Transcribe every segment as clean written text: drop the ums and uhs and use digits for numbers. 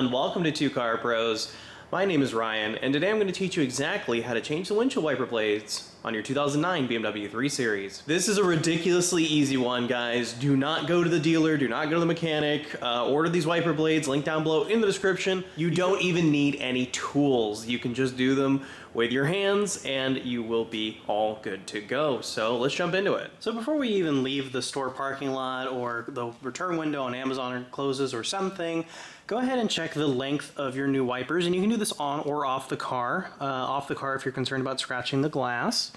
everyone, welcome to Two Car Pros. My name is Ryan, and today I'm going to teach you exactly how to change the windshield wiper blades on your 2009 BMW 3 Series. This is a ridiculously easy one, guys. Do not go to the dealer, do not go to the mechanic, order these wiper blades, link down below in the description. You don't even need any tools. You can just do them with your hands and you will be all good to go. So let's jump into it. So before we even leave the store parking lot or the return window on Amazon closes or something, go ahead and check the length of your new wipers, and you can do this on or off the car. Off the car if you're concerned about scratching the glass.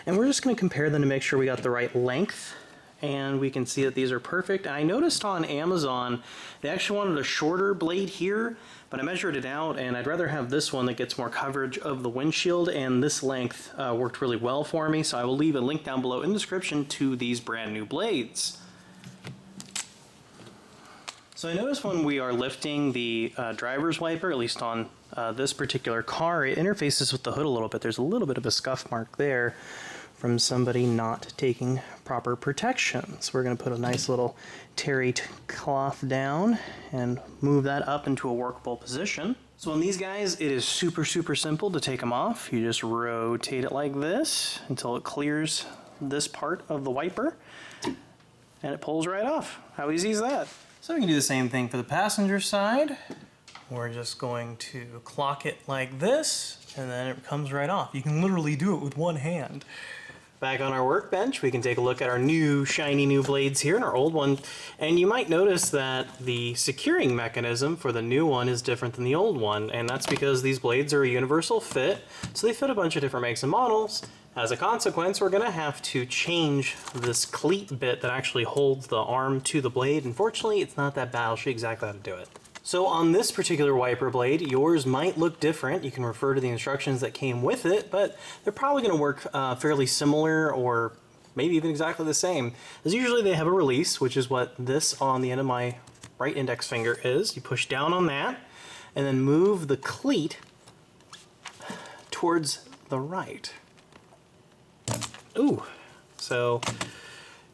And we're just going to compare them to make sure we got the right length. And we can see that these are perfect. I noticed on Amazon they actually wanted a shorter blade here, but I measured it out and I'd rather have this one that gets more coverage of the windshield, and this length worked really well for me, so I will leave a link down below in the description to these brand new blades. So I noticed when we are lifting the driver's wiper, at least on this particular car, it interfaces with the hood a little bit. There's a little bit of a scuff mark there from somebody not taking proper protection. So we're going to put a nice little terry cloth down and move that up into a workable position. So on these guys, it is super simple to take them off. You just rotate it like this until it clears this part of the wiper, and it pulls right off. How easy is that? So we can do the same thing for the passenger side. We're just going to clock it like this, and then it comes right off. You can literally do it with one hand. Back on our workbench, we can take a look at our new shiny new blades here and our old one. And you might notice that the securing mechanism for the new one is different than the old one. And that's because these blades are a universal fit, so they fit a bunch of different makes and models. As a consequence, we're gonna have to change this cleat bit that actually holds the arm to the blade. Unfortunately, it's not that bad. I'll show you exactly how to do it. So on this particular wiper blade, yours might look different. You can refer to the instructions that came with it, but they're probably gonna work fairly similar or maybe even exactly the same. As usually they have a release, which is what this on the end of my right index finger is. You push down on that and then move the cleat towards the right. Ooh, so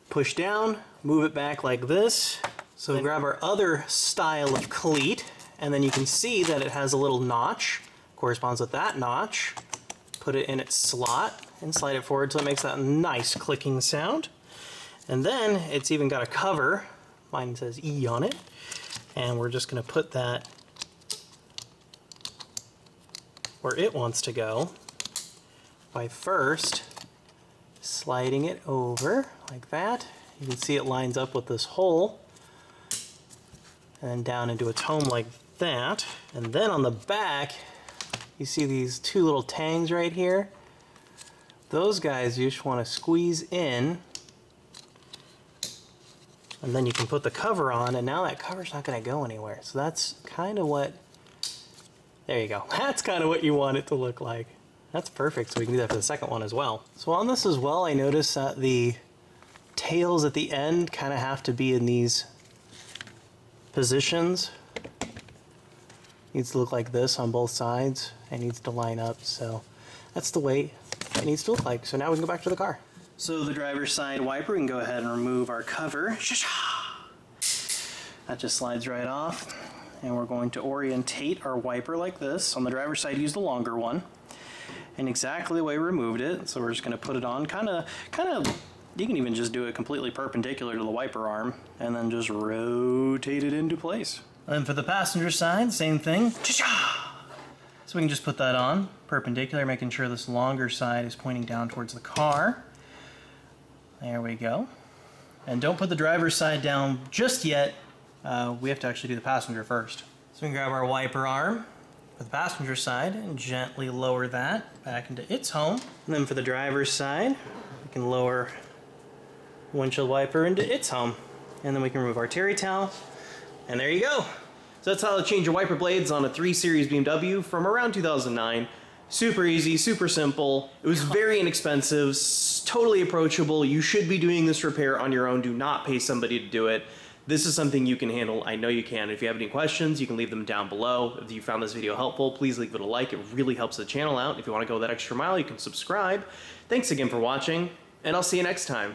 push down, move it back like this. So grab our other style of cleat, and then you can see that it has a little notch, corresponds with that notch. Put it in its slot and slide it forward so it makes that nice clicking sound. And then it's even got a cover. Mine says E on it. And we're just gonna put that where it wants to go by first sliding it over like that. You can see it lines up with this hole, and then down into its home like that. And then on the back, you see these two little tangs right here. Those guys you just want to squeeze in, and then you can put the cover on, and now that cover's not going to go anywhere. So that's kind of what, there you go. That's kind of what you want it to look like. That's perfect, so we can do that for the second one as well. So on this as well, I noticed that the tails at the end kind of have to be in these positions. Needs to look like this on both sides and needs to line up, so that's the way it needs to look like. So now we can go back to the car. So the driver's side wiper, we can go ahead and remove our cover. That just slides right off, and we're going to orientate our wiper like this. On the driver's side, use the longer one, and exactly the way we removed it. So we're just going to put it on kind of, you can even just do it completely perpendicular to the wiper arm and then just rotate it into place. And for the passenger side, same thing. So we can just put that on perpendicular, making sure this longer side is pointing down towards the car. There we go. And don't put the driver's side down just yet. We have to actually do the passenger first. So we can grab our wiper arm for the passenger side and gently lower that back into its home. And then for the driver's side, we can lower windshield wiper into its home. And then we can remove our terry towel, and there you go. So that's how to change your wiper blades on a 3 Series BMW from around 2009. Super easy, super simple. It was very inexpensive, totally approachable. You should be doing this repair on your own. Do not pay somebody to do it. This is something you can handle. I know you can. If you have any questions, you can leave them down below. If you found this video helpful, please leave it a like. It really helps the channel out. If you want to go that extra mile, you can subscribe. Thanks again for watching, and I'll see you next time.